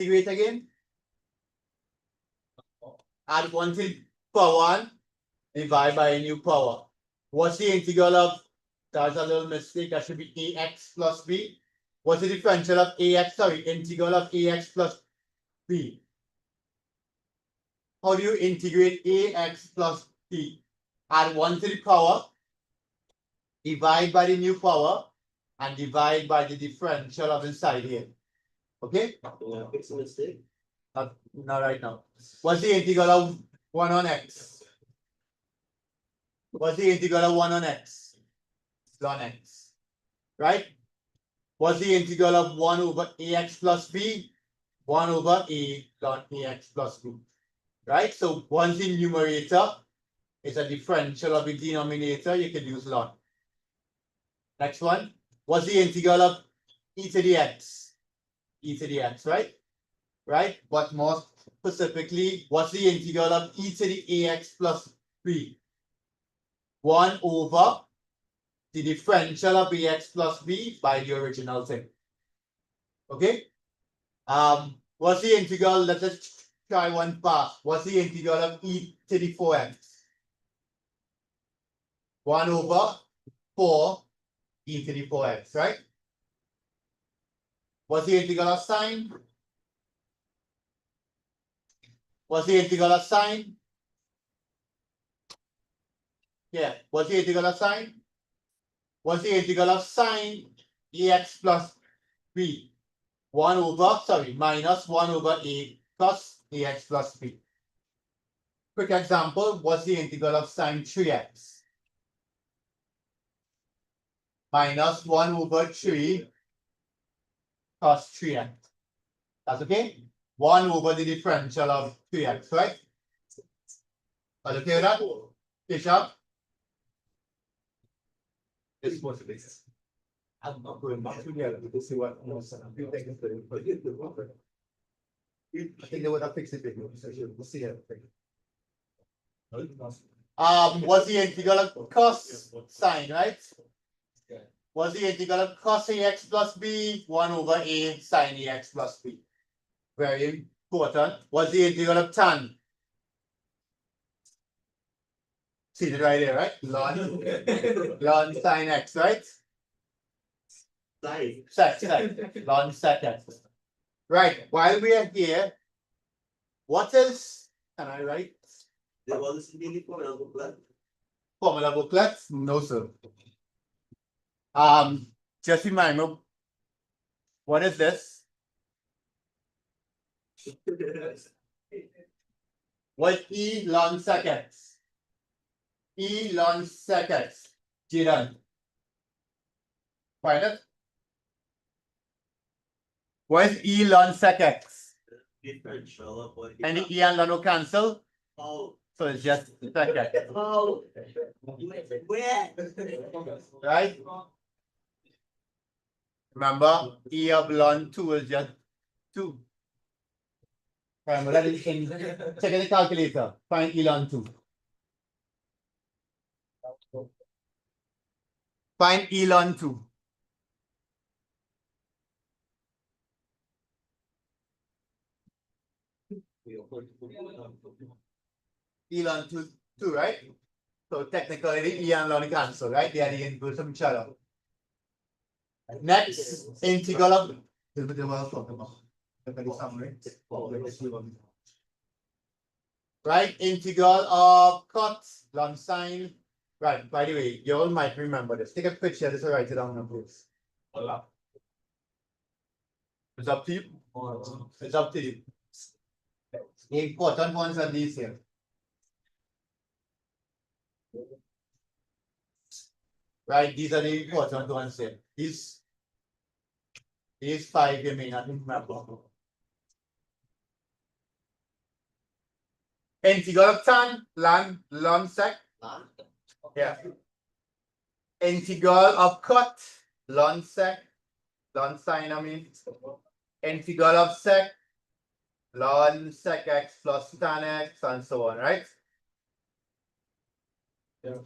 Integrate again. Add 1 to the power 1, divide by a new power. What's the integral of, that's a little mistake, that should be ax plus b. What's the differential of ax, sorry, integral of ax plus b? How do you integrate ax plus b? Add 1 to the power, divide by the new power, and divide by the differential of inside here. Okay? Yeah, fix a mistake. Not right now. What's the integral of 1 on x? What's the integral of 1 on x? Ln x. Right? What's the integral of 1 over ax plus b? 1 over a ln ax plus b. Right? So once the numerator is a differential of the denominator, you can use ln. Next one. What's the integral of e to the x? E to the x, right? Right? But more specifically, what's the integral of e to the ax plus b? 1 over the differential of ax plus b by the original thing. Okay? What's the integral? Let's just try one pass. What's the integral of e to the 4x? 1 over 4 e to the 4x, right? What's the integral of sine? What's the integral of sine? Yeah, what's the integral of sine? What's the integral of sine ax plus b? 1 over, sorry, minus 1 over a plus ax plus b. Quick example, what's the integral of sine 3x? Minus 1 over 3 cos 3x. That's okay? 1 over the differential of 3x, right? Are you okay with that? Bishop? It's supposed to be. I'm not going back together to see what else. I think they would have fixed it. We'll see everything. What's the integral of cos sine, right? What's the integral of cos ax plus b? 1 over a sine ax plus b. Very important. What's the integral of tan? See it right there, right? Ln sine x, right? Sec. Ln sec x. Right. While we are here, what is, can I write? There was a formula booklet. Formula booklet? No, sir. Just remember, what is this? What E ln sec x? E ln sec x. Jiran. Find it? What is E ln sec x? Differential of what. And the E and ln will cancel? Oh. So it's just sec x. Oh. Where? Right? Remember, E of ln 2 is just 2. Remember that is in, check in the calculator. Find E ln 2. Find E ln 2. E ln 2, right? So technically the E and ln cancel, right? They are the inverse of each other. Next, integral of right, integral of cot ln sine. Right, by the way, you all might remember this. Take a picture, just write it down now, please. It's up to you. It's up to you. The important ones are these here. Right, these are the important ones here. These 5 you may not remember. Integral of tan, ln sec. Yeah. Integral of cot, ln sec, ln sine, I mean. Integral of sec, ln sec x plus tan x, and so on, right? Yeah.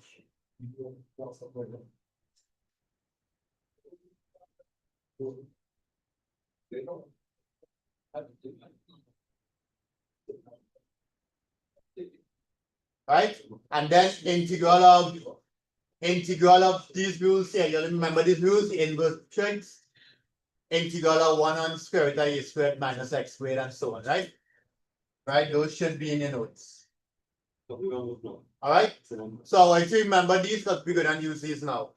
Right? And then integral of these rules here. You remember these rules, the inverse tricks, integral of 1 on square root of a squared minus x squared and so on, right? Right? Those should be in your notes. All right. So I say remember these because we're gonna use these now.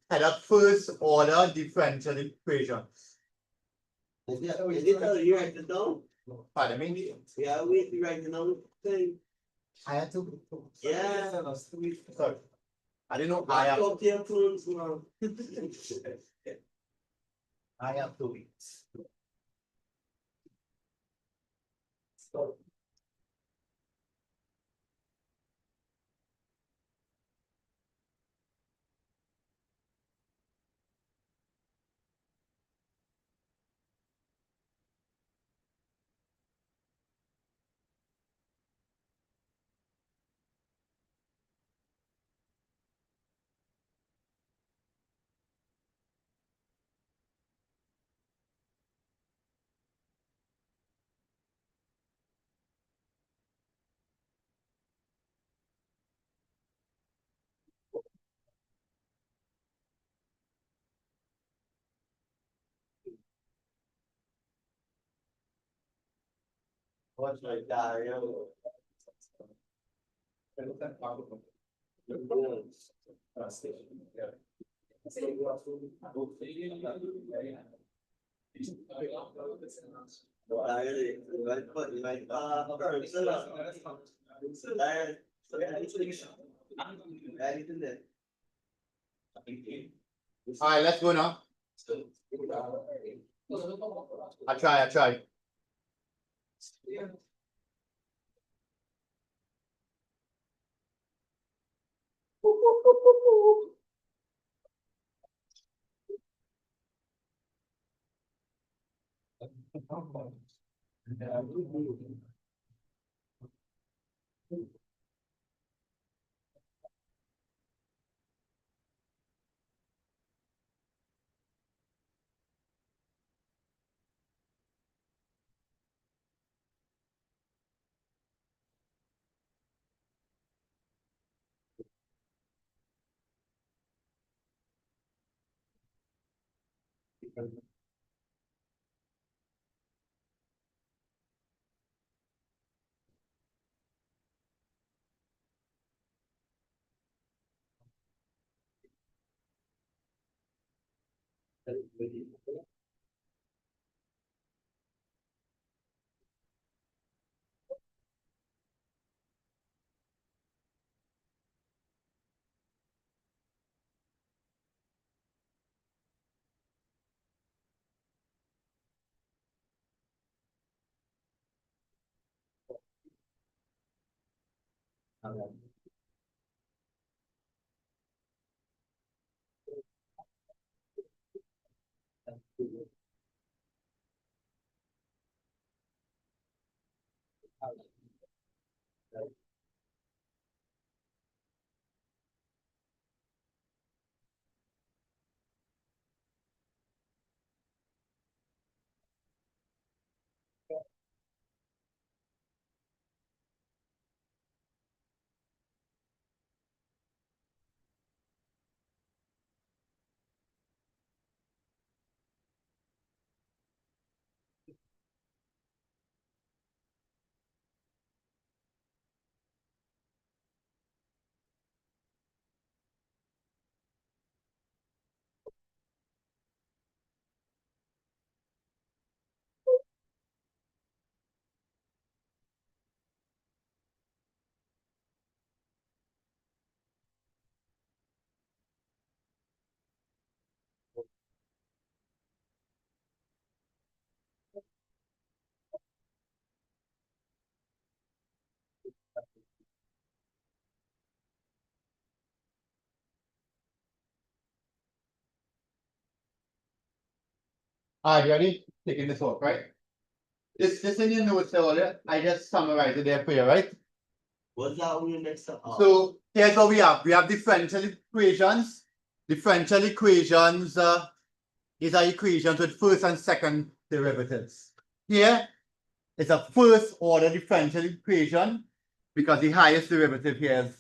Head up first order differential equations. You write it down? Pardon me? Yeah, we write it down. Thing. I had to. Yeah. Sorry. I didn't know I have. Talk to your friends now. I have 2 weeks. What's my diary? All right, let's go now. I try. All right, ready? Taking this off, right? This in your notes earlier. I just summarized it there for you, right? What's that on your next up? So here's what we have. We have differential equations. is our equations with first and second derivatives. Here is a first order differential equation because the highest derivative here is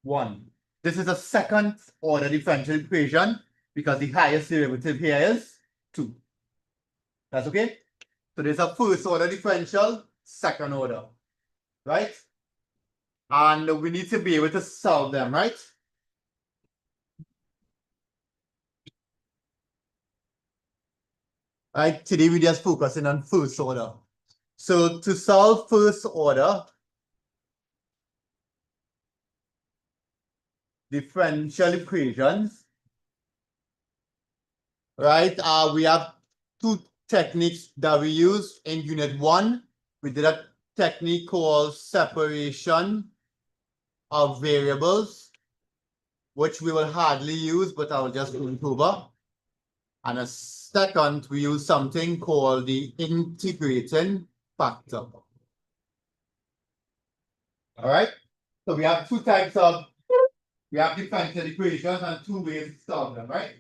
1. This is a second order differential equation because the highest derivative here is 2. That's okay? So there's a first order differential, second order, right? And we need to be able to solve them, right? Right, today we're just focusing on first order. So to solve first order differential equations, right? We have two techniques that we use in unit 1. We did a technique called separation of variables, which we will hardly use, but I'll just go over. And a second, we use something called the integrating factor. All right. So we have two types of, we have differential equations and two ways to solve them, right?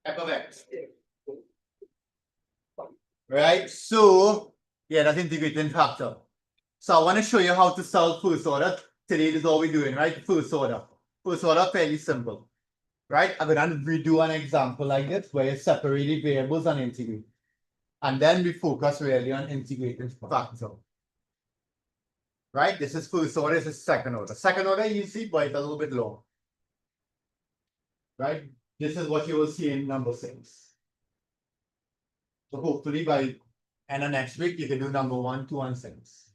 F of x. Right, so yeah, that's integrating factor. So I want to show you how to solve first order. Today is all we're doing, right? First order. First order, fairly simple. Right? I'm going to redo an example like this where you separate the variables and integrate. And then we focus really on integrating factor. Right? This is first order, this is second order. Second order easy, but it's a little bit long. Right? This is what you will see in number 6. So hopefully by end of next week, you can do number 1, 2, and 6.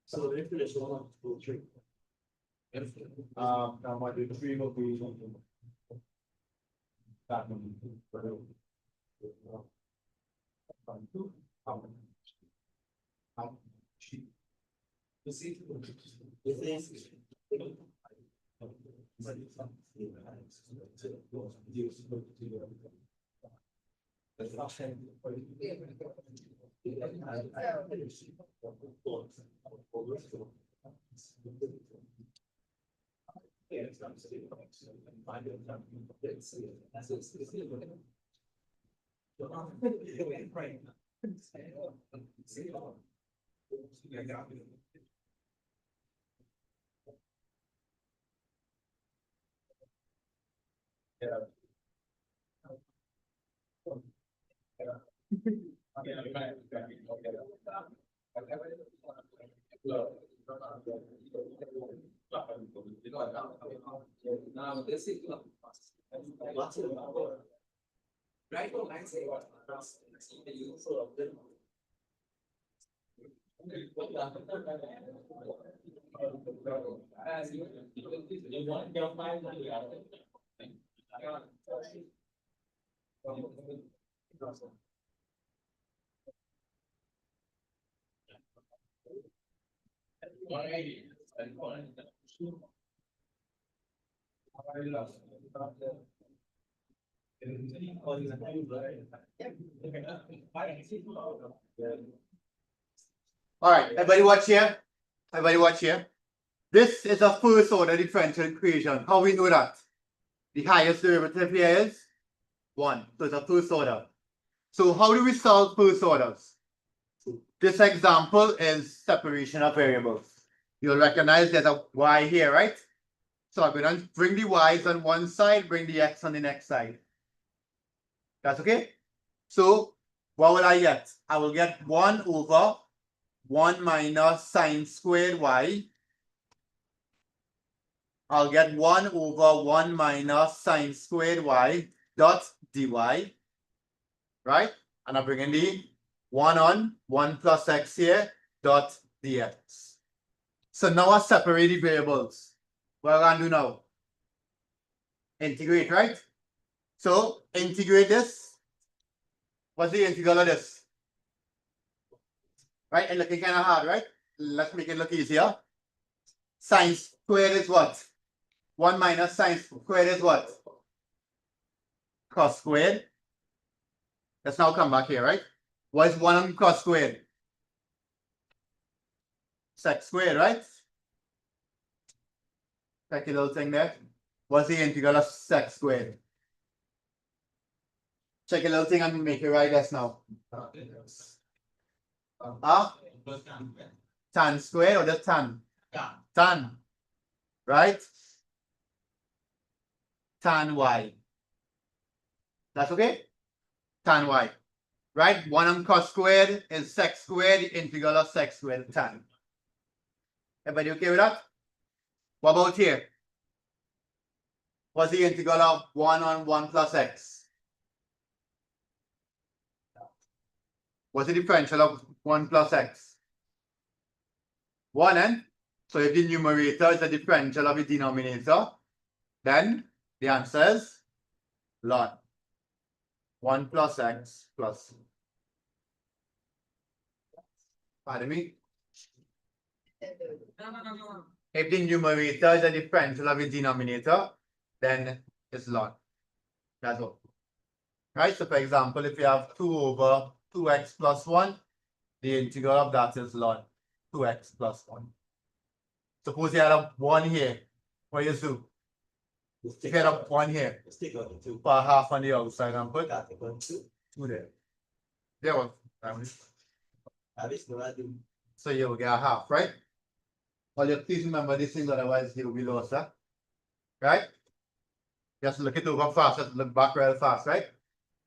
So they finish 1, 2, 3. Number 3 will be that one. All right, everybody watch here. Everybody watch here. This is a first order differential equation. How we know that? The highest derivative here is 1. So it's a first order. So how do we solve first orders? This example is separation of variables. You'll recognize there's a y here, right? So I'm going to bring the y's on one side, bring the x on the next side. That's okay? So what will I get? I will get 1 over 1 minus sine squared y. I'll get 1 over 1 minus sine squared y dot dy. Right? And I'm bringing the 1 on 1 plus x here dot dx. So now I separate the variables. What am I going to do now? Integrate, right? So integrate this. What's the integral of this? Right? And looking kind of hard, right? Let's make it look easier. Sine squared is what? 1 minus sine squared is what? Cos squared. Let's now come back here, right? What is 1 on cos squared? Sec squared, right? Check a little thing there. What's the integral of sec squared? Check a little thing and make it right just now. Tan squared or just tan? Tan. Right? Tan y. That's okay? Tan y. Right? 1 on cos squared is sec squared, the integral of sec squared tan. Everybody okay with that? What about here? What's the integral of 1 on 1 plus x? What's the differential of 1 plus x? 1, and so if the numerator is the differential of the denominator, then the answer is ln 1 plus x plus c. Pardon me? If the numerator is the differential of the denominator, then it's ln. That's all. Right? So for example, if you have 2 over 2x plus 1, the integral of that is ln 2x plus 1. Suppose you had a 1 here. What do you do? If you had a 1 here, put a half on the outside and put 2 there. There was. So you will get a half, right? Well, you please remember these things, otherwise you will be lost, huh? Right? Just look it over fast, just look back real fast, right?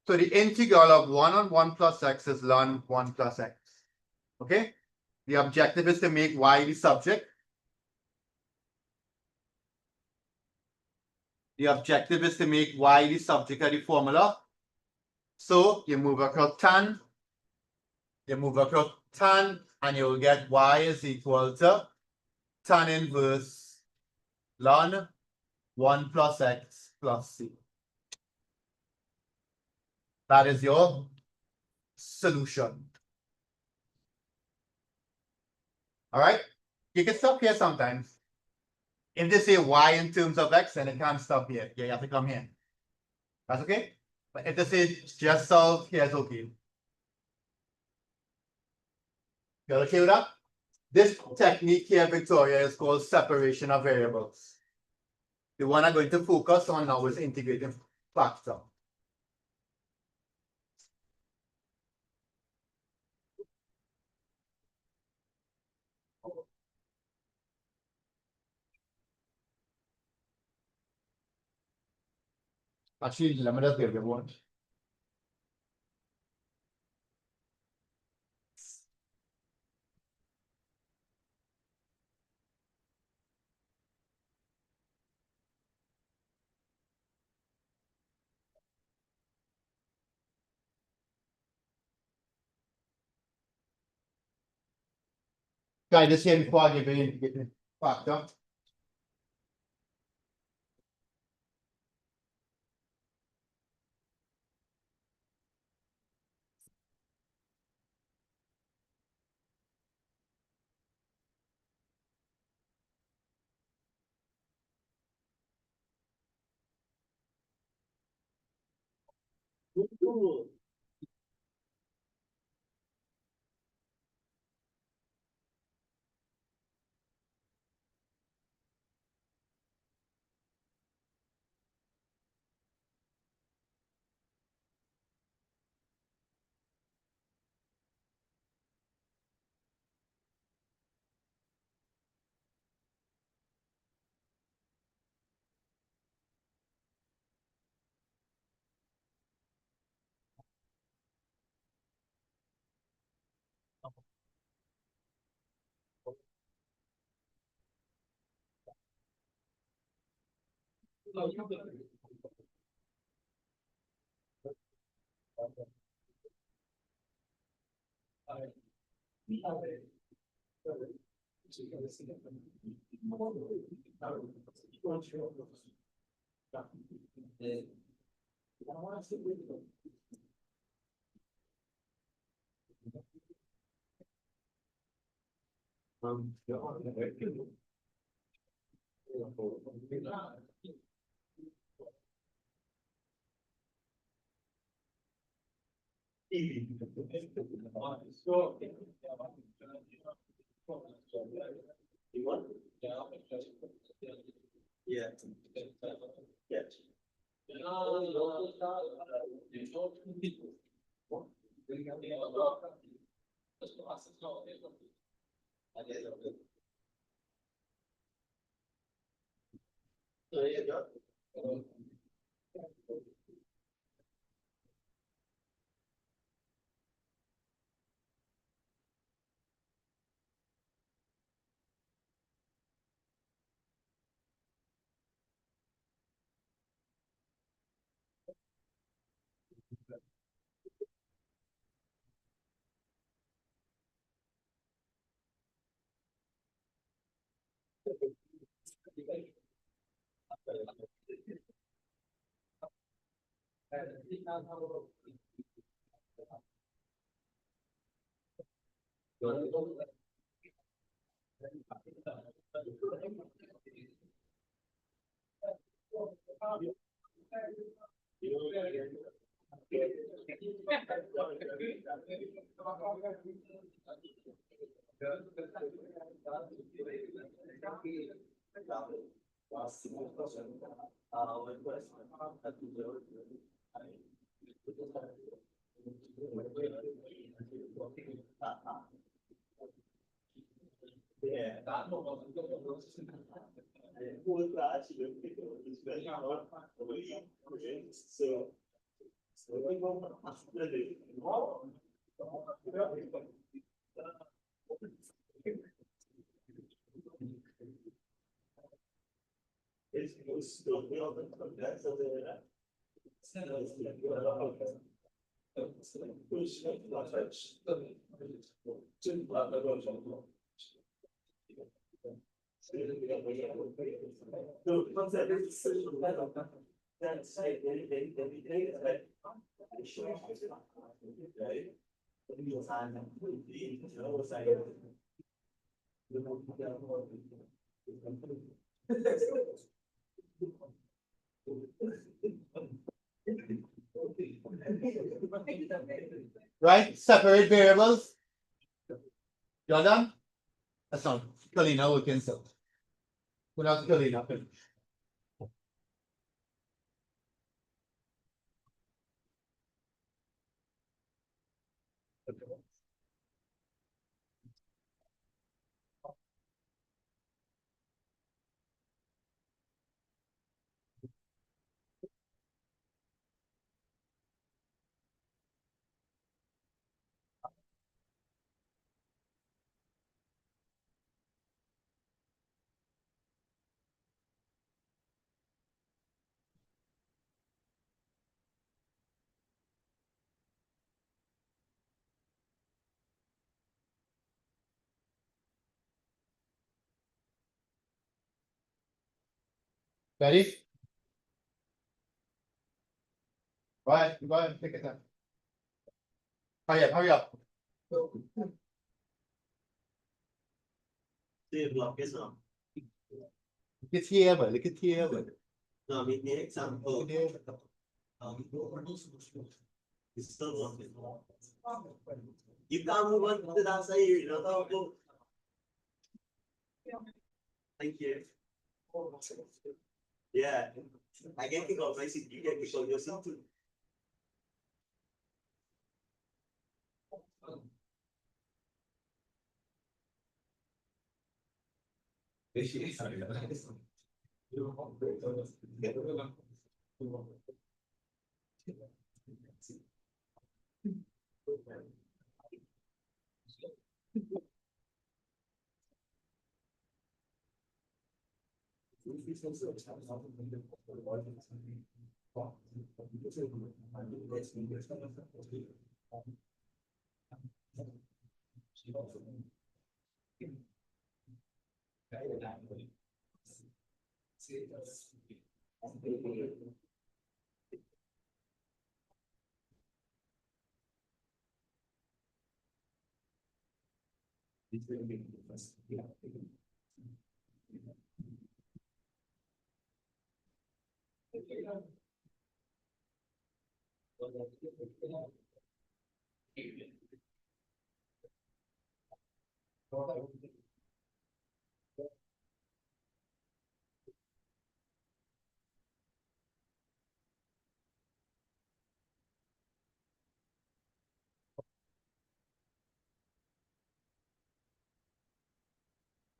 So the integral of 1 on 1 plus x is ln 1 plus x. Okay? The objective is to make y the subject. The objective is to make y the subject of the formula. So you move across tan, and you'll get y is equal to tan inverse ln 1 plus x plus c. That is your solution. All right? You can stop here sometimes. If they say y in terms of x, then it can't stop here. You have to come here. That's okay? But if they say just solve, here's okay. You're okay with that? This technique here, Victoria, is called separation of variables. The one I'm going to focus on now is integrating factor. Actually, let me just give you one. Guys, this here before I give you integrating factor. Yeah. Right? Separate variables. You're done? That's not Kalina working so. Put out Kalina. Ready? Right, go ahead, take it down. Hurry up, hurry up. Block is on. Look at here, but look at here, but. No, I mean the example. Look at here. It's still working. You can't move on to that side, you know. Thank you. Yeah. I get kicked off my seat, you get kicked off your seat too.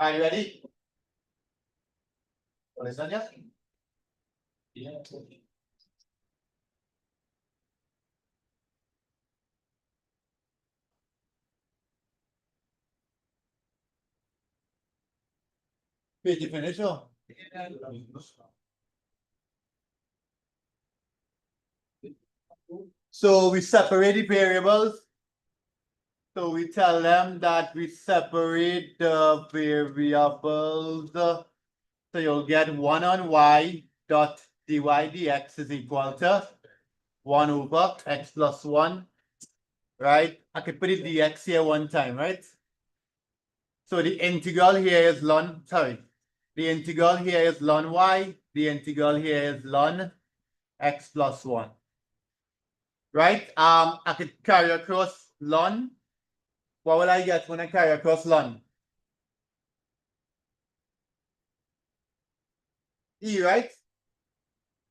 Are you ready? Listen, yes. Page differential. So we separate the variables. So we tell them that we separate the variables. So you'll get 1 on y dot dy dx is equal to 1 over x plus 1. Right? I could put the dx here one time, right? So the integral here is ln, sorry. The integral here is ln y. The integral here is ln x plus 1. Right? I could carry across ln. What will I get when I carry across ln? E, right?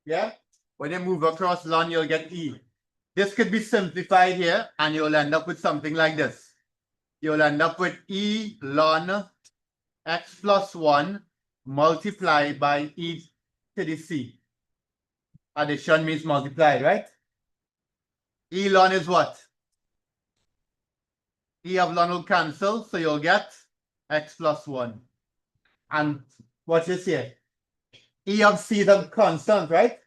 Yeah? When you move across ln, you'll get E. This could be simplified here, and you'll end up with something like this. You'll end up with E ln x plus 1 multiplied by e to the c. Addition means multiplied, right? E ln is what? E of ln will cancel, so you'll get x plus 1. And what's this here? E of c is a constant, right?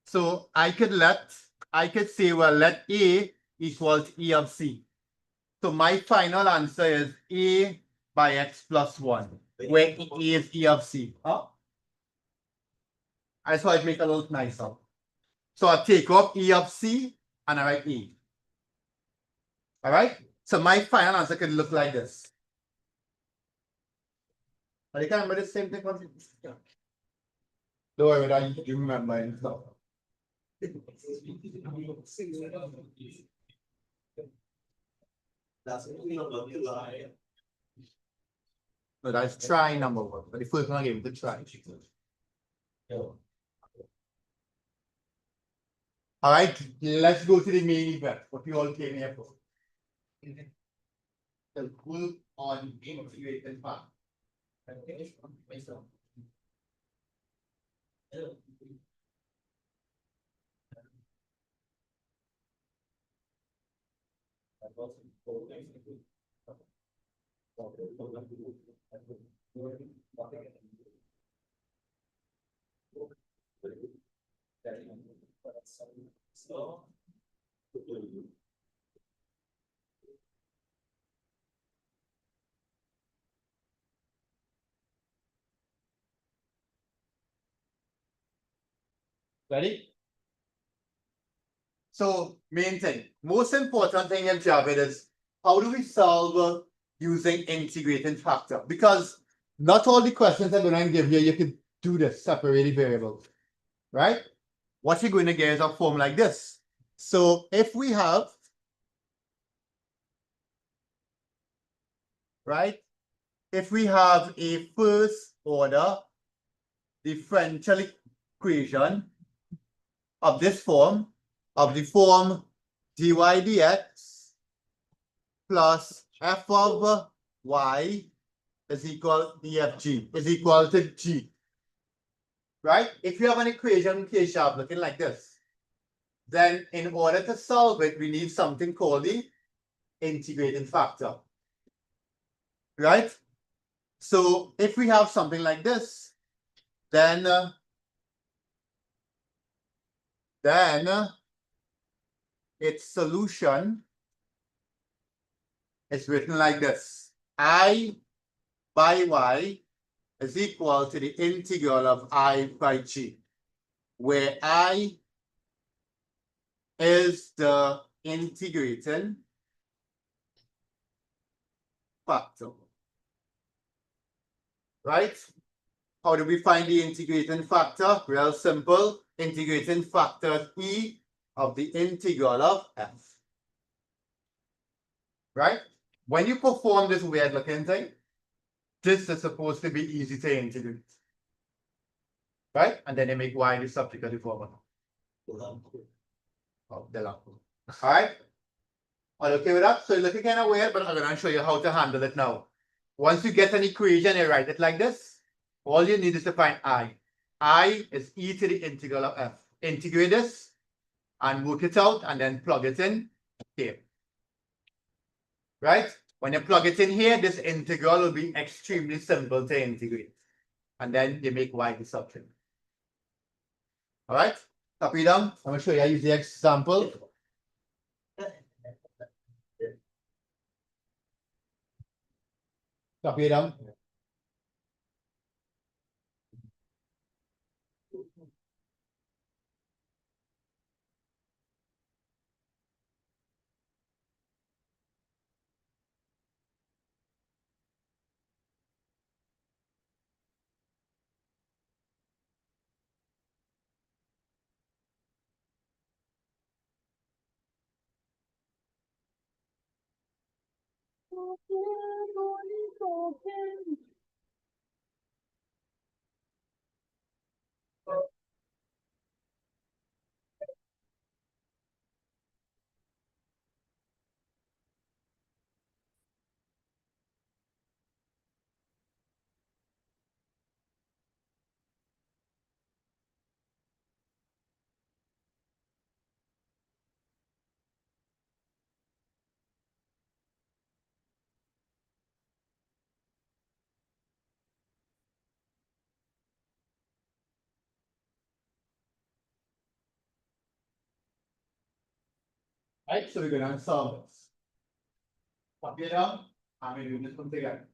So I could say, well, let A equals E of c. So my final answer is A by x plus 1, where A is E of c. Huh? I just want to make it a little nicer. So I take off E of c and I write E. All right? So my final answer could look like this. But you can remember the same thing. Don't worry about it, you remember and stuff. That's number 2. No, that's try number 1. But the first one I gave you the try. All right, let's go to the main event. What you all came here for. The group on integrated fact. Ready? So main thing, most important thing in Javid is how do we solve using integrating factor? Because not all the questions I'm going to give you can do this, separate variables, right? What you're going to get is a form like this. So if we have, right? If we have a first order differential equation of this form, of the form dy dx plus f of y is equal dfg is equal to g. Right? If you have an equation K-sharp looking like this, then in order to solve it, we need something called the integrating factor. Right? So if we have something like this, then its solution is written like this. I by y is equal to the integral of I by g, where I is the integrating factor. Right? How do we find the integrating factor? Real simple. Integrating factor E of the integral of f. Right? When you perform this weird looking thing, this is supposed to be easy to integrate. Right? And then they make y the subject of the formula. Oh, alright? All okay with that? So it's looking kind of weird, but I'm going to show you how to handle it now. Once you get an equation, you write it like this. All you need is to find I. I is e to the integral of f. Integrate this and work it out and then plug it in here. Right? When you plug it in here, this integral will be extremely simple to integrate. And then you make y the subject. All right? Copy down. I'm going to show you how to use the example. Copy it down. Right, so we're going to solve this. Copy it down. I'm going to do this one together.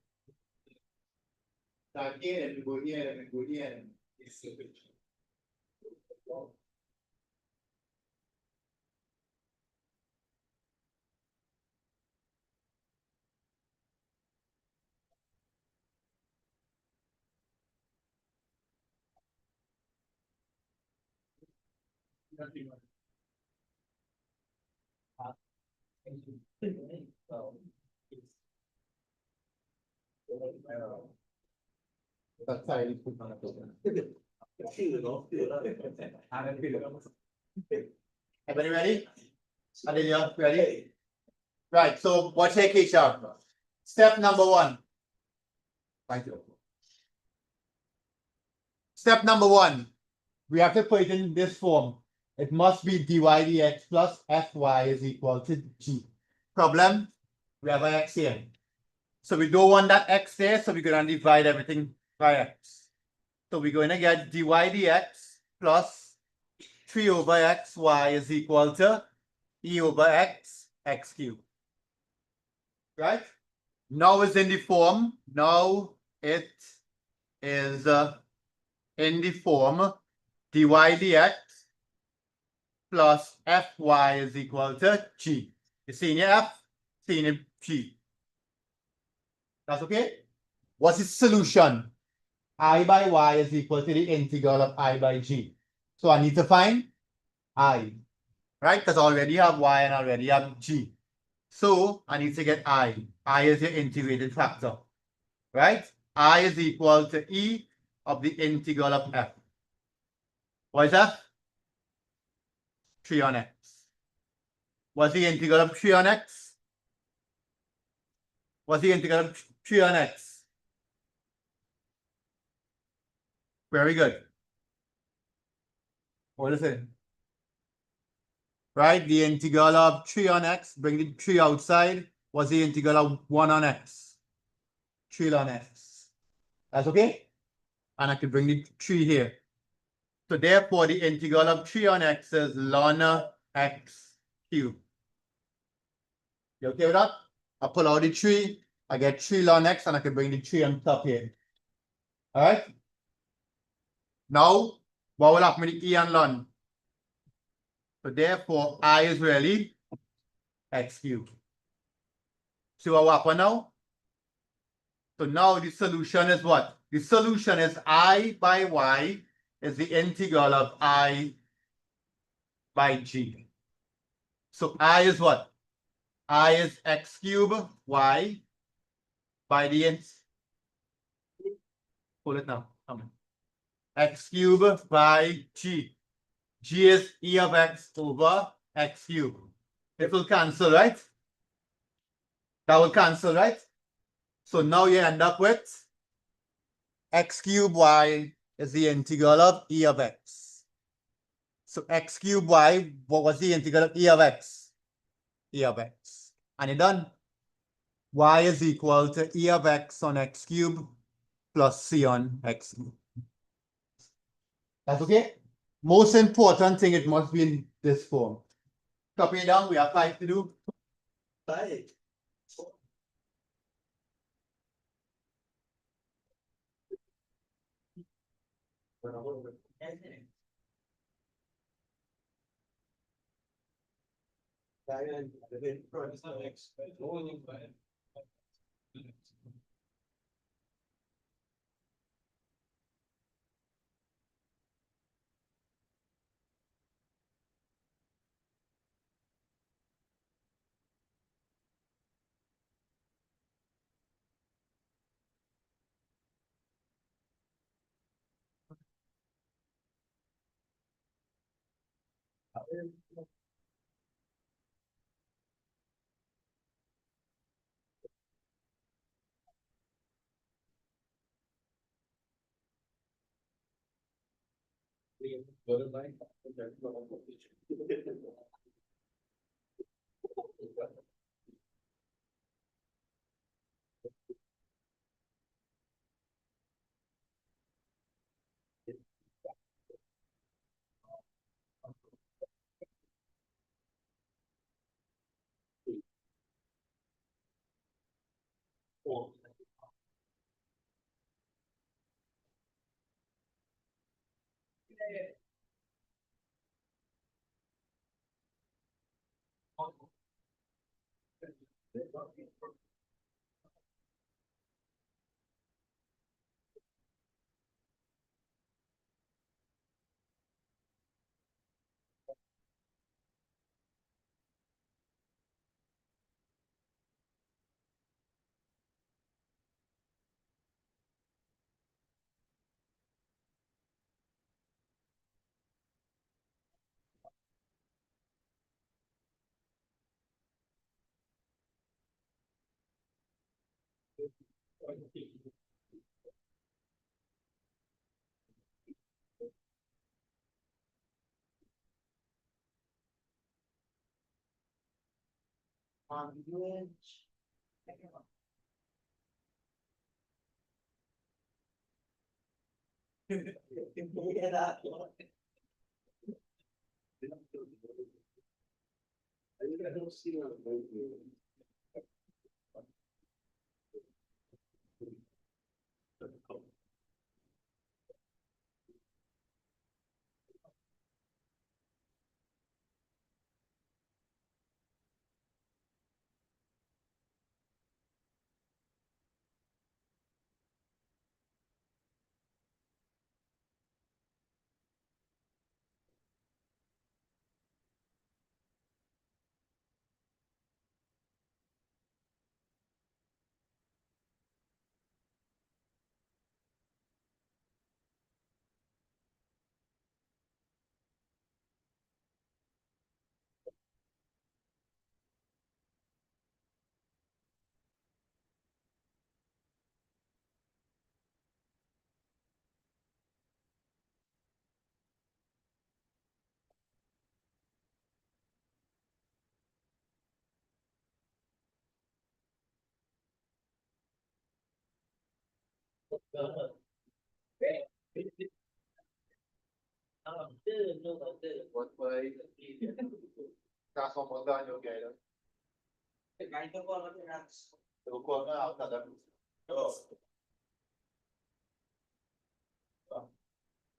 Start here and go here and go here and it's the picture. That's how you put on a Everybody ready? Adelia, ready? Right, so what's your case out? Step number one. Thank you. Step number one. We have to put it in this form. It must be dy dx plus fy is equal to g. Problem? We have an x here. So we don't want that x there, so we're going to divide everything by x. So we're going to get dy dx plus 3 over x y is equal to e over x cubed. Right? Now it's in the form. Now it is in the form dy dx plus fy is equal to g. You see in your f, see in your g. That's okay? What's the solution? I by y is equal to the integral of I by g. So I need to find I, right? Because I already have y and I already have g. So I need to get I. I is your integrated factor, right? I is equal to e of the integral of f. What is that? 3 on x. What's the integral of 3 on x? What's the integral of 3 on x? Very good. What is it? Right? The integral of 3 on x, bring the 3 outside. What's the integral of 1 on x? 3 on x. That's okay? and I can bring the 3 here. So therefore, the integral of 3 on x is ln x cubed. You okay with that? I pull out the 3, I get 3 ln x, and I can bring the 3 on top here. All right? Now, what will happen with the e and ln? So therefore, I is really x cubed. See what will happen now? So now the solution is what? The solution is I by y is the integral of I by g. So I is what? I is x cubed y by the pull it now. Come on. X cubed by g. G is e of x over x cubed. It will cancel, right? That will cancel, right? So now you end up with x cubed y is the integral of e of x. So x cubed y, what was the integral of e of x? E of x. And you're done. Y is equal to e of x on x cubed plus c on x cubed. That's okay? Most important thing, it must be in this form. Copy it down. We have 5 to do. 5.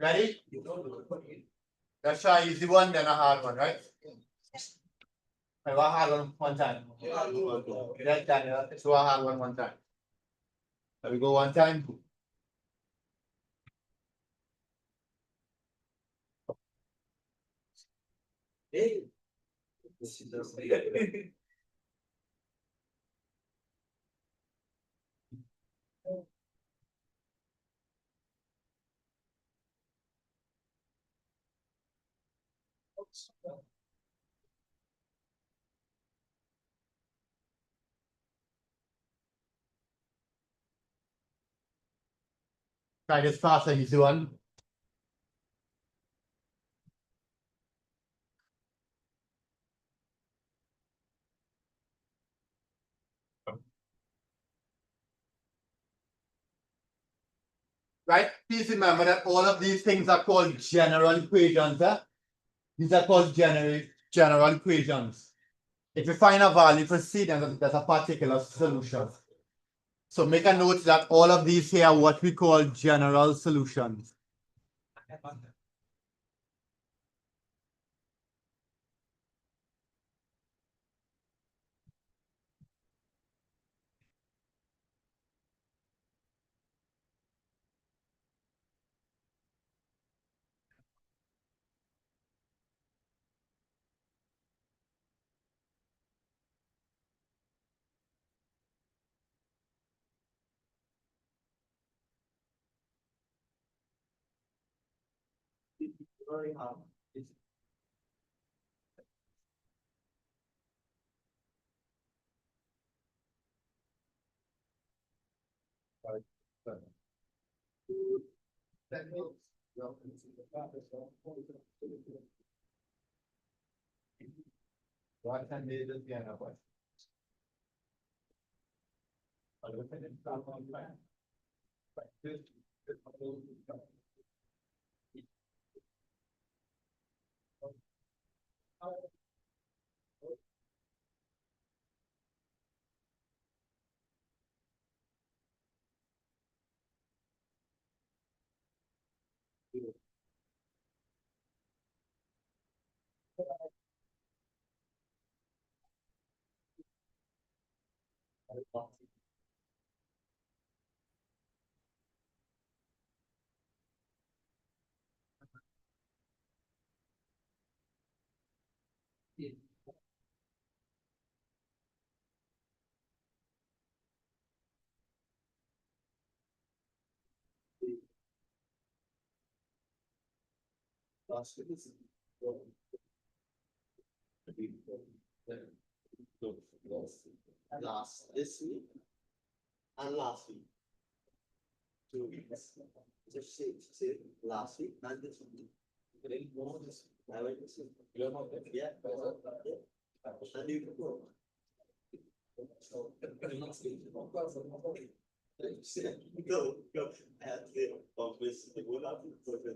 Ready? Let's try easy one, then a hard one, right? I want hard one time. That time, let's do a hard one time. Let me go one time. Hey. Try this fast and easy one. Right? Please remember that all of these things are called general equations. These are called general equations. If you find a value for C, then there's a particular solution. So make a note that all of these here are what we call general solutions. Very hard. Last this week and last week. 2 weeks. Just say last week and this week. I went to see. Yeah. And you can go. Go. I had to obviously the one up for the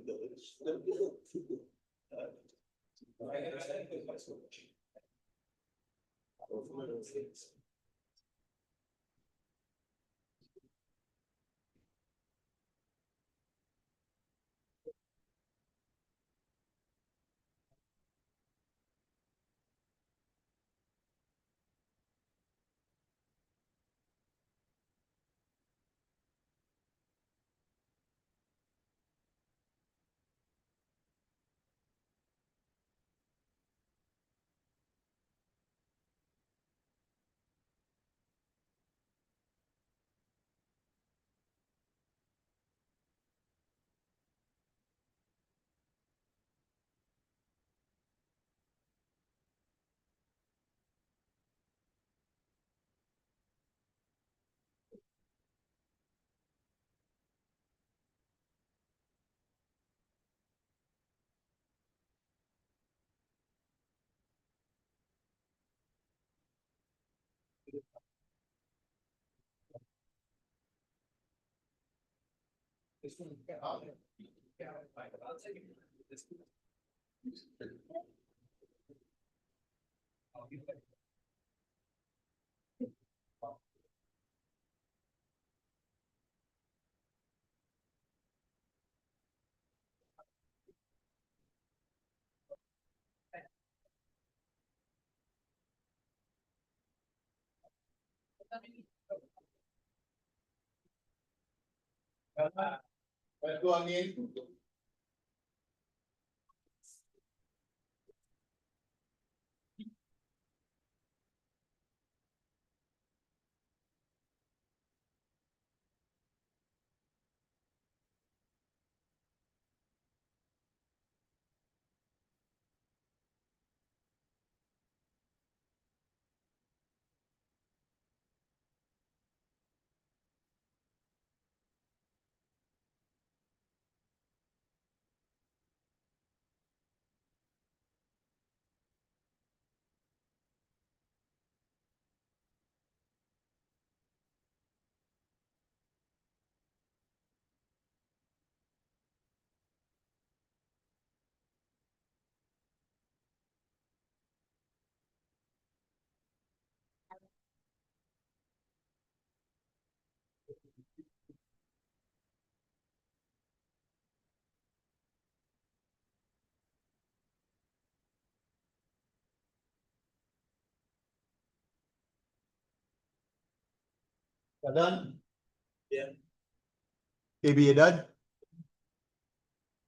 Let's go again. You're done? Yeah. AB, you done?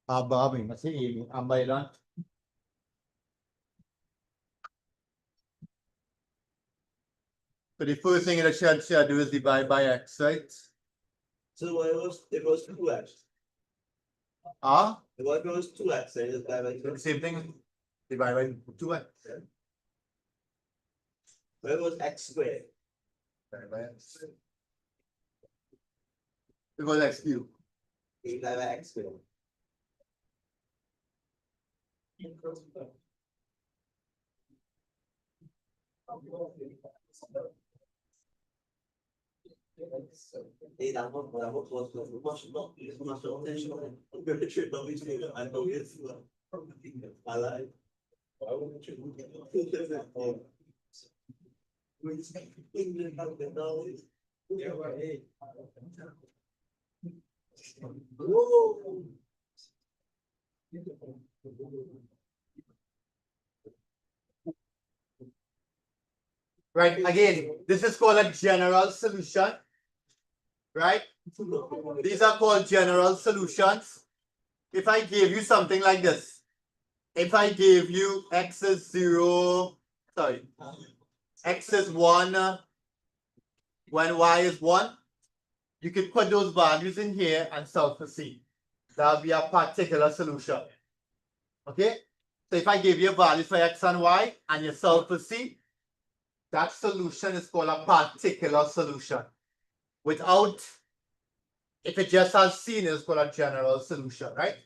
Abi, masih AB. Amba, you done? So the first thing that should do is divide by x, right? So it was 2x. Ah, It was 2x, and it's by same thing. Divide by 2x. Where was x squared? Divide by x. Because x cubed. Divided by x squared. Hey, that one was much attention. I'm very sure nobody said that. I know it's I like. Why wouldn't you? Yeah, right. Woo! Right, again, this is called a general solution. Right? These are called general solutions. If I gave you something like this, if I gave you x is 0, sorry, x is 1 when y is 1, you can put those values in here and solve for c. That'll be a particular solution. Okay? So if I give you values for x and y and you solve for c, that solution is called a particular solution. Without, if it just has c, it's called a general solution, right?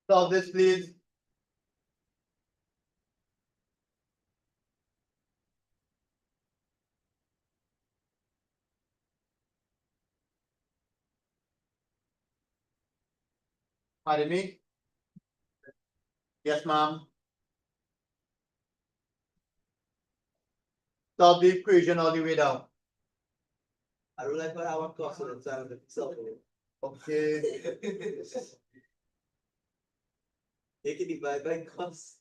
Solve this, please. Pardon me? Yes, ma'am. Solve the equation all the way down. I don't like how our cost of the time itself. Okay. You can divide by cos.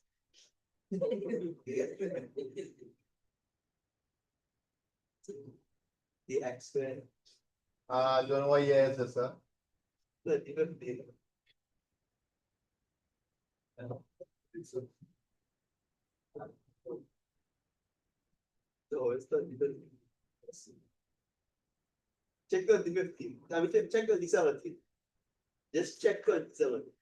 The x squared. Don't know what year is this, sir. 30, so it's 30. Check 2015. I mean, check 2017. Just check 2017.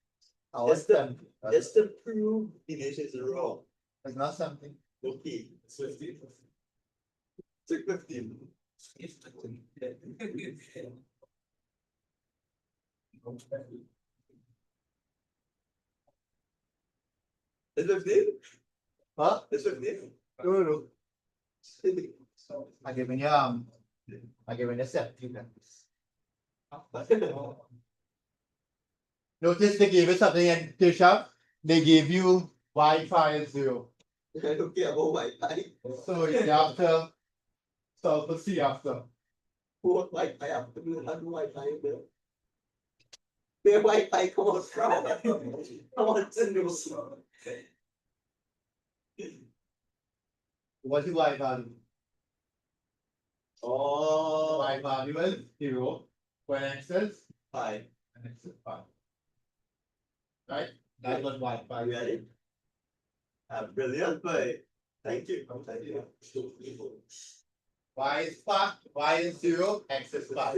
Oh, what's Just that? Just to prove division is wrong. It's not something. Okay. It's 15. Check 15. It's 15? Huh? It's 15? No, no, no. I'm giving you I'm giving you 17. Notice they gave you something in Tisha. They gave you Wi-Fi is 0. I don't care about Wi-Fi. So you have to solve for C after. What Wi-Fi have to do? How do Wi-Fi there? Where Wi-Fi comes from? I want to know. What's the Y value? Oh, Y value is 0 when X is Wi-Fi. and X is 5. Right? That's what Are Wi-Fi you is. ready? Brilliant, boy. Thank you. Thank you. Y is 5, Y is 0, X is 5.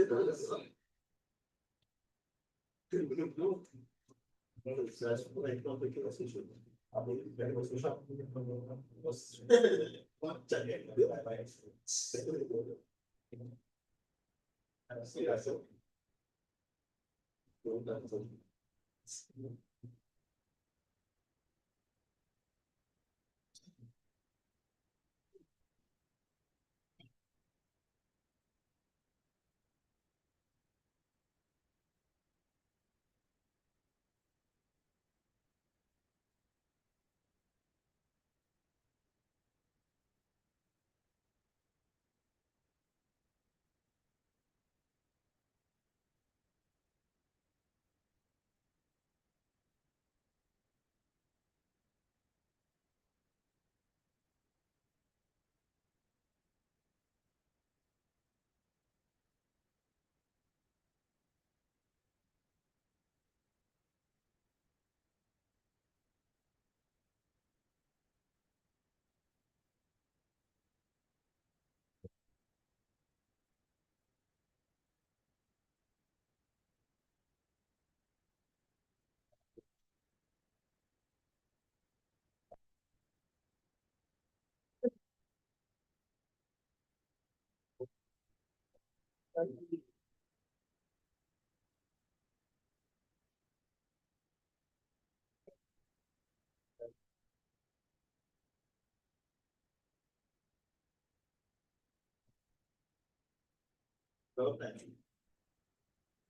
Well done.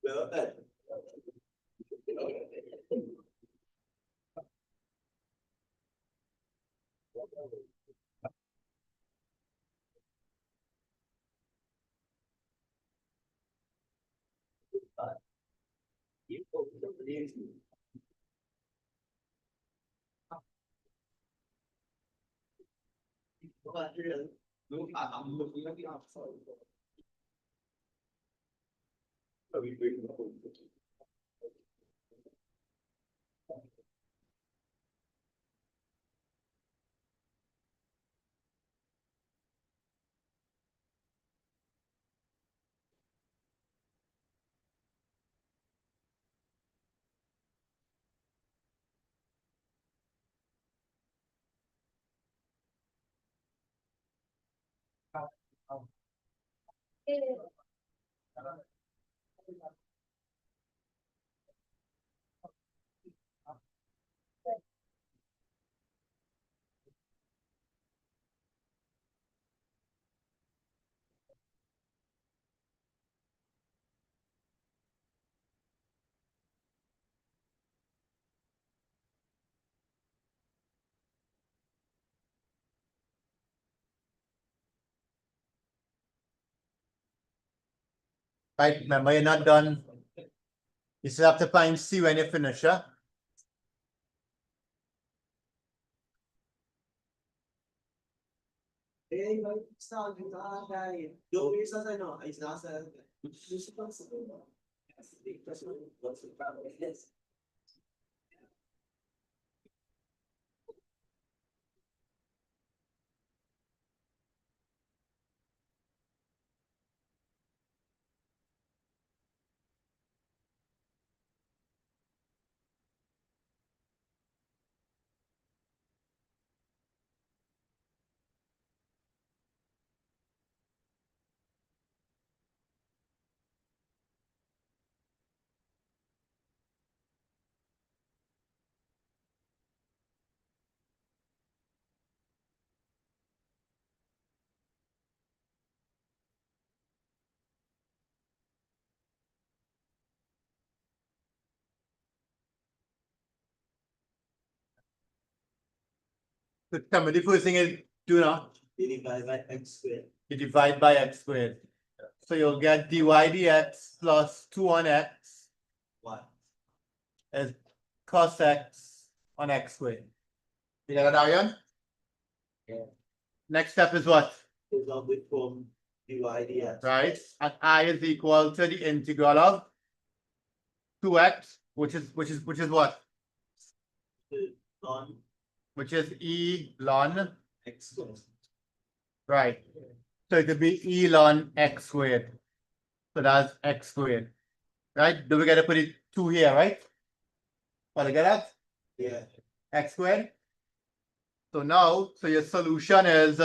Well done. Right, remember you're not done You still have to find C when you finish, huh? So tell me the first thing is do not. Divide by x squared. You divide by x squared. So you'll get dy dx plus 2 on x What? is cos x on x squared. You got that, Aryan? Yeah. Next step is what? Is what we form dy dx. Right? And I is equal to the integral of 2x, which is what? On Which is e ln, x squared. right? So it could be e ln x squared. So that's x squared. Right? Do we gotta put it 2 here, right? Want to get that? Yeah. X squared. So now, so your solution is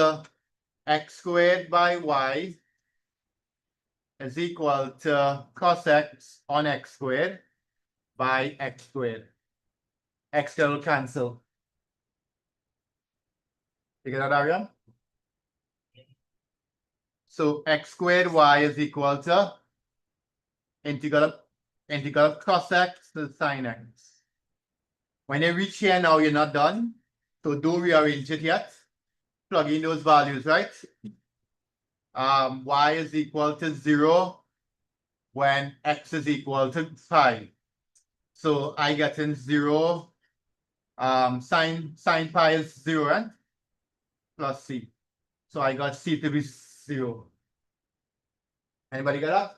x squared by y is equal to cos x on x squared by x squared. X will cancel. You get that, Aryan? So x squared y is equal to integral of cos x to sin x. When you reach here now, you're not done. So don't rearrange it yet. Plug in those values, right? Y is equal to 0 when x is equal to 5. So I get in 0. Sine pi is 0, right? Plus c. So I got c to be 0. Anybody get that?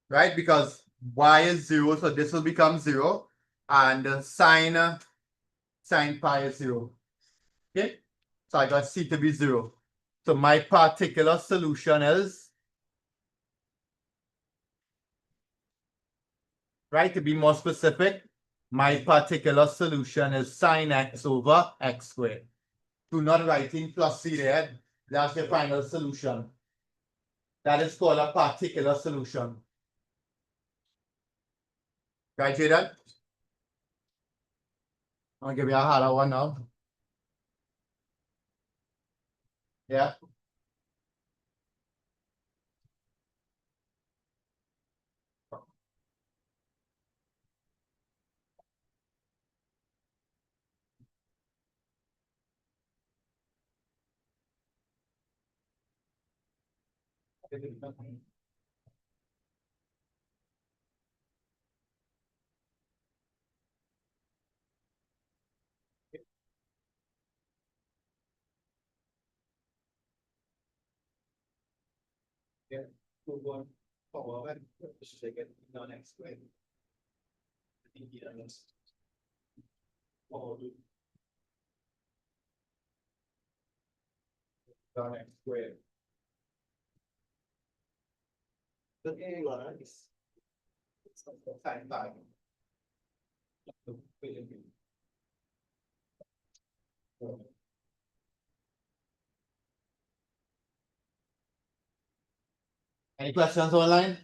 Right? Because y is 0, so this will become 0. And sine pi is 0. Okay? So I got c to be 0. So my particular solution is, right, to be more specific, my particular solution is sine x over x squared. Do not write in plus c there. That's the final solution. That is called a particular solution. Right, Jaden? I'll give you a harder one now. Yeah. Yeah. Forward, take it on x squared. On x squared. The a was Sine pi. Any questions online?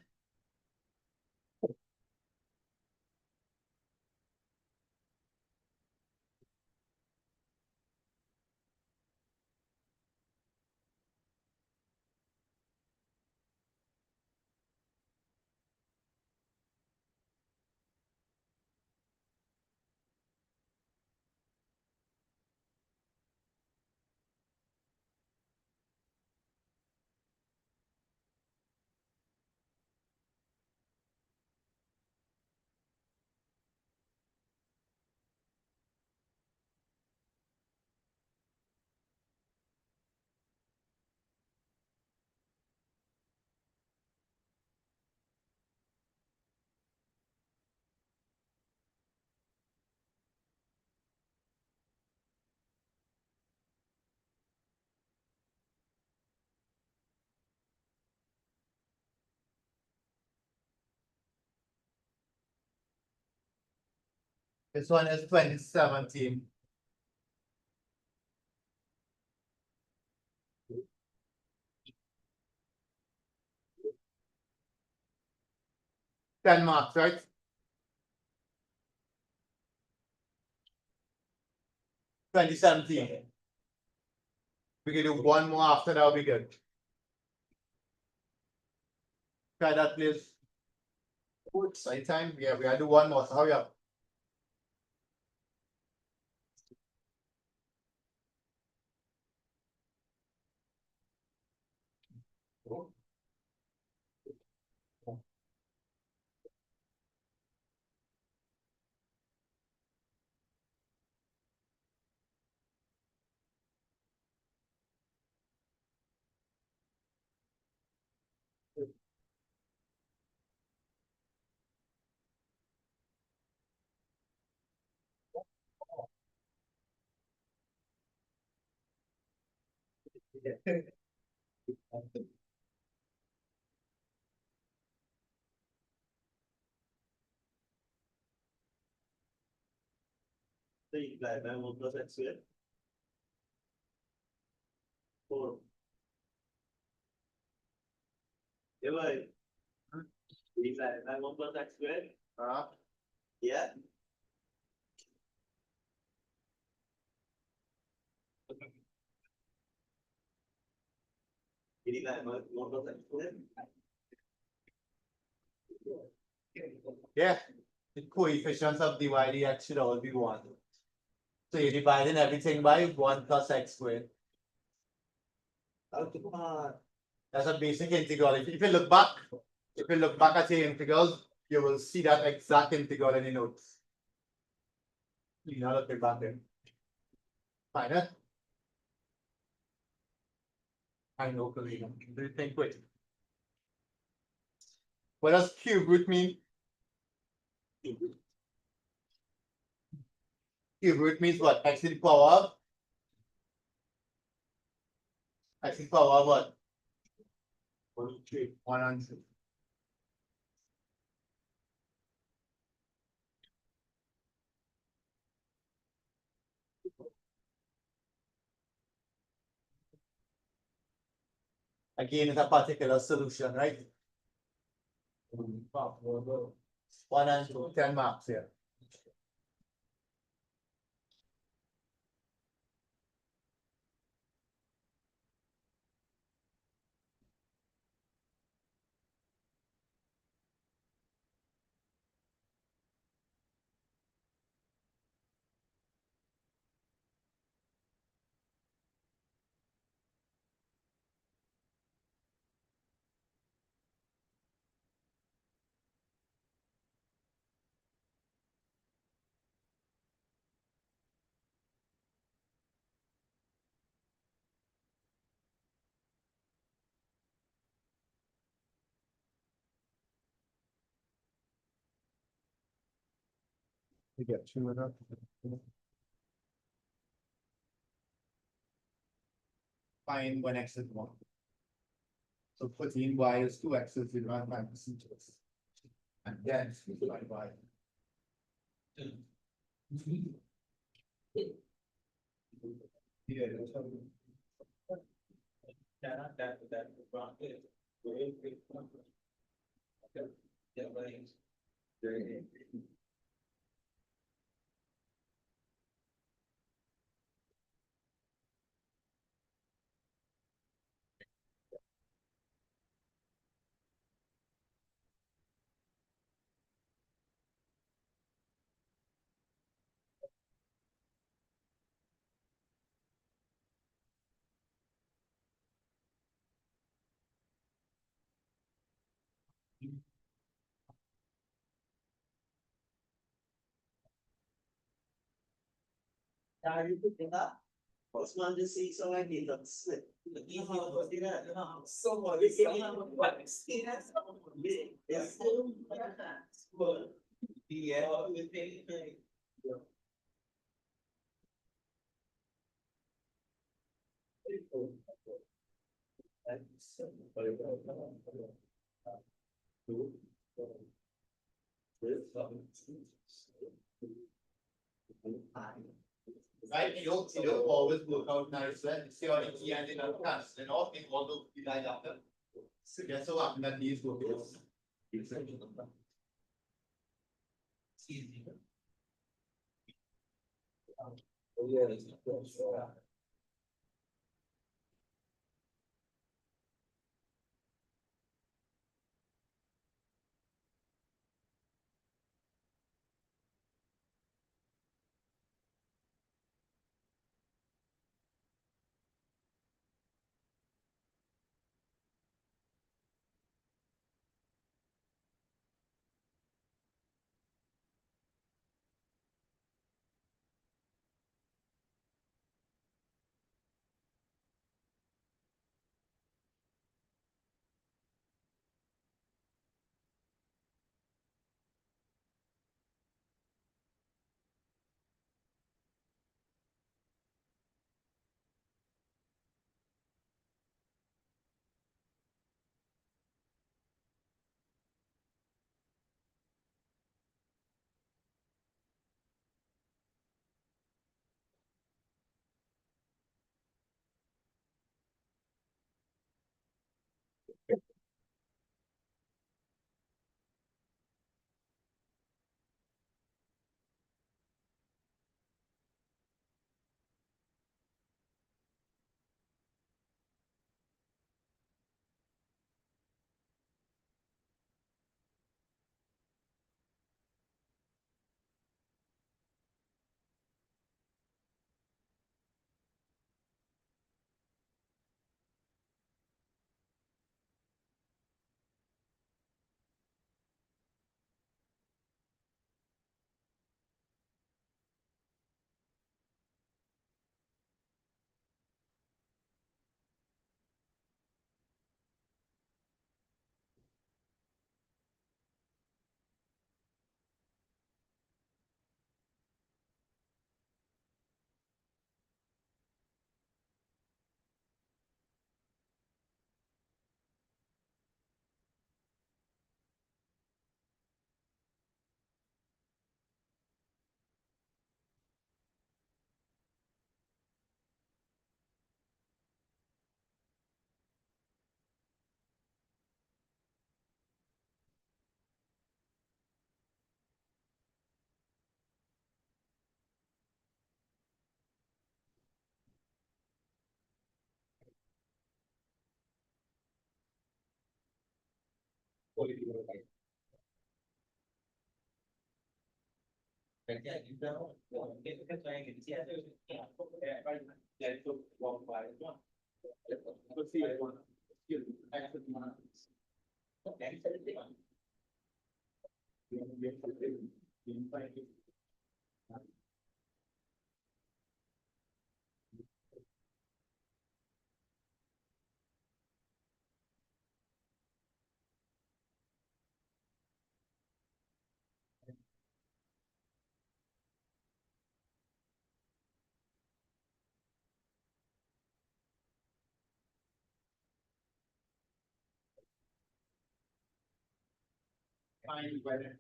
This one is 2017. Ten marks, right? Twenty 17. We can do one more after that, will be good. Try that, please. Good, side time. Yeah, we gotta do one more. So hurry up. So you guys, man, one plus X squared. 4. Yeah, boy. You guys, man, one plus X squared. Yeah. You guys, man, one plus X squared. Yeah. The coefficients of dy dx should all be 1. So you're dividing everything by 1 plus x squared. That's a basic integral. If you look back, at your integrals, you will see that exact integral in the notes. You know, look back there. Fine, eh? I know, Kalina. Do you think, wait. What does cube root mean? Cube root means what? X to the power of? X to the power of what? 1, 3, 1 and 2. Again, it's a particular solution, right? 1 and 2, 10 marks here. You get 2 enough. Find when x is 1. So put in y is 2x is 0 and minus inches. And then divide by. Yeah. You picking up? What's one to see so I need to slip. Someone is Right? You don't always work out nice, right? See how the key ending up canceling off in all the line after. So guess what happened that these go this. It's easy. Oh, yeah, that's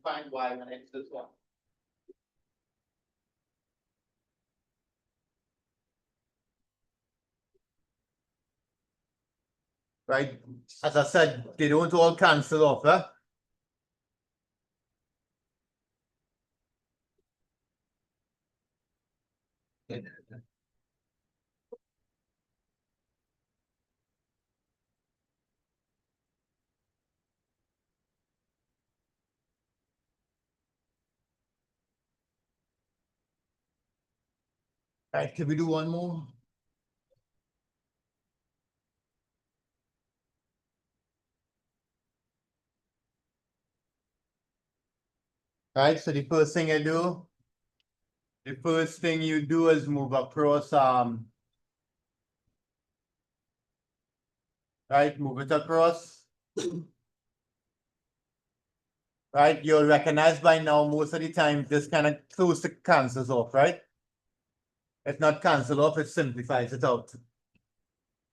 Find y when x is 1. Right? As I said, they don't all cancel off, huh? Right, can we do one more? Right, so the first thing you do is move across, right, move it across. Right, you'll recognize by now most of the time this kind of close to cancels off, right? It's not cancel off, it simplifies it out.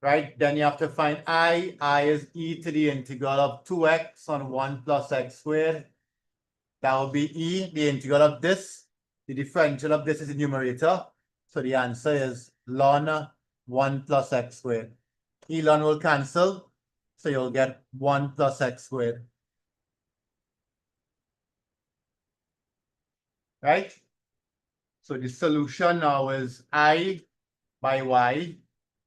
Right, then you have to find I is e to the integral of 2x on 1 plus x squared. That will be e, the integral of this, The differential of this is the numerator. So the answer is ln 1 plus x squared. Ln will cancel. So you'll get 1 plus x squared. Right? So the solution now is I by y,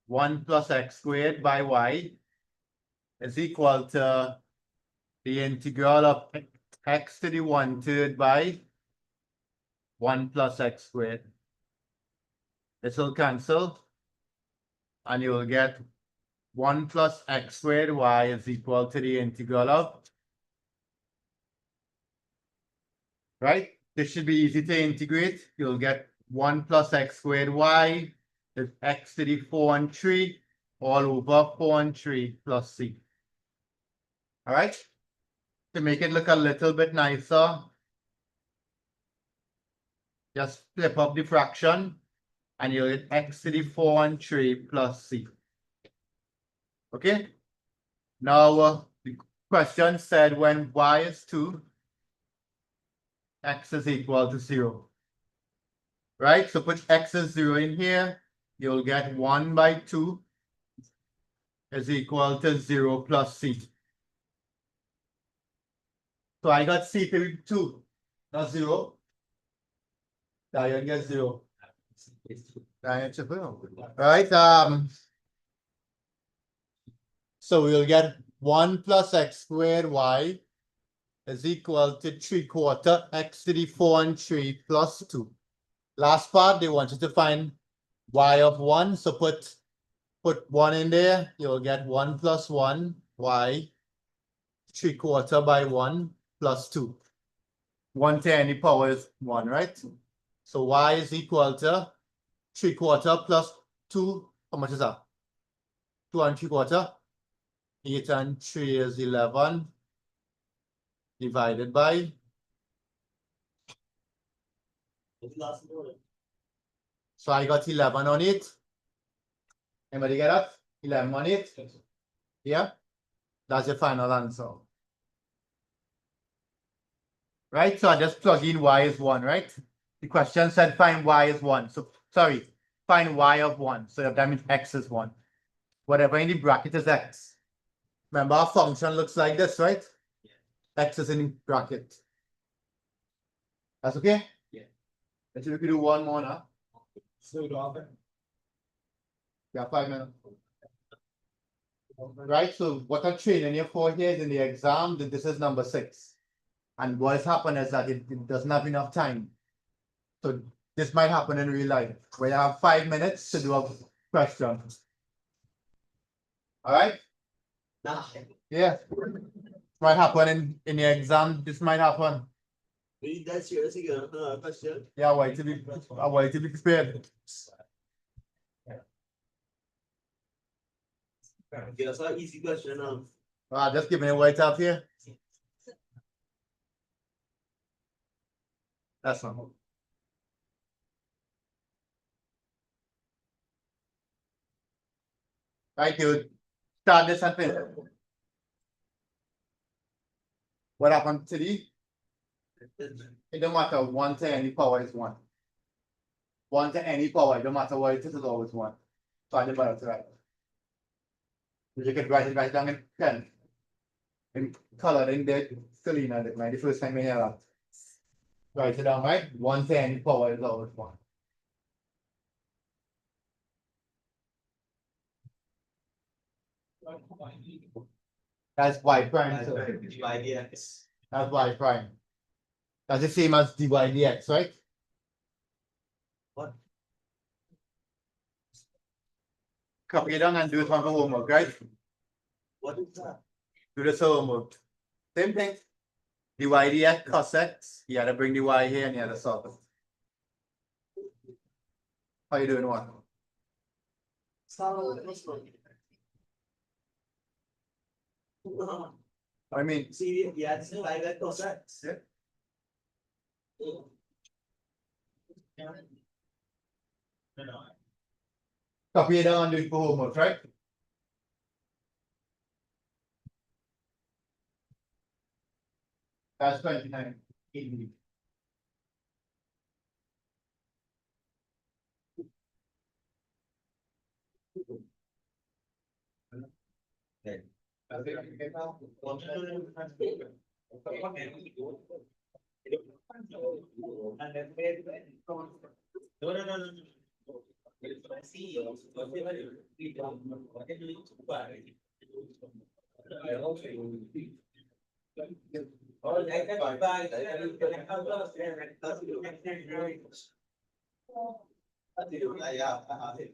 1 plus x squared by y is equal to the integral of x to the 1/3 by 1 plus x squared. This will cancel. And you will get 1 plus x squared y is equal to the integral of, right? This should be easy to integrate. You'll get 1 plus x squared y is x to the 4 and 3 all over 4 and 3 plus c. All right? To make it look a little bit nicer, just flip up the fraction and you'll get x to the 4 and 3 plus c. Okay? Now, the question said when y is 2, x is equal to 0. Right? So put x is 0 in here. You'll get 1 by 2 is equal to 0 plus c. So I got c to be 2, not 0. Diane gets 0. Diane right? So we'll get 1 plus x squared y is equal to 3/4 x to the 4 and 3 plus 2. Last part, they want you to find y of 1. So put 1 in there. You'll get 1 plus 1 y 3/4 by 1 plus 2. 1 to any power is 1, right? So y is equal to 3/4 plus 2. How much is that? 2 and 3/4. 8 and 3 is 11. Divided by. So I got 11 on it. Anybody get up? 11 on it? Yeah? That's your final answer. Right? So I just plug in y is 1, right? The question said find y is 1. So, sorry, find y of 1. So that means x is 1. Whatever in the bracket is x. Remember, our function looks like this, right? Yeah. X is in bracket. That's okay? Yeah. Let's see if we can do one more now. So, yeah, 5 minutes. Right? So what I'm training you for here is in the exam that this is number 6. And what has happened is that it doesn't have enough time. So this might happen in real life, where you have 5 minutes to do a question. All right? Yeah. Might happen in the exam. This might happen. That's yours again. Question. Yeah, wait to be prepared. Yeah, that's an easy question. Just giving it right up here. That's not. Right, you start this and finish. What happened to the? It don't matter. 1 to any power is 1. 1 to any power, it don't matter what it is always 1. So I did better to write. You can write it down in pen. In color in there, Selena did, right? The first time we hear that. Write it down, right? 1 to any power is always 1. That's y prime. So By the x. that's y prime. That's the same as dy dx, right? What? Copy it down and do it on the homework, right? What is that? Do this homework. Same thing. Dy dx cos x. You gotta bring the y here and you gotta solve it. How you doing what? I mean, See, yeah, this is like that concept. copy it down and do it for homework, right? That's 29.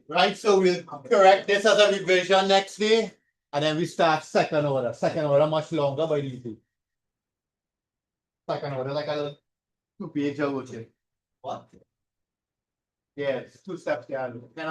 Right, so we'll correct this as a revision next day, and then we start second order. Second order much longer, but easy. Second order, like a little 2 page worksheet. What? Yeah, it's 2 steps, yeah. Kind of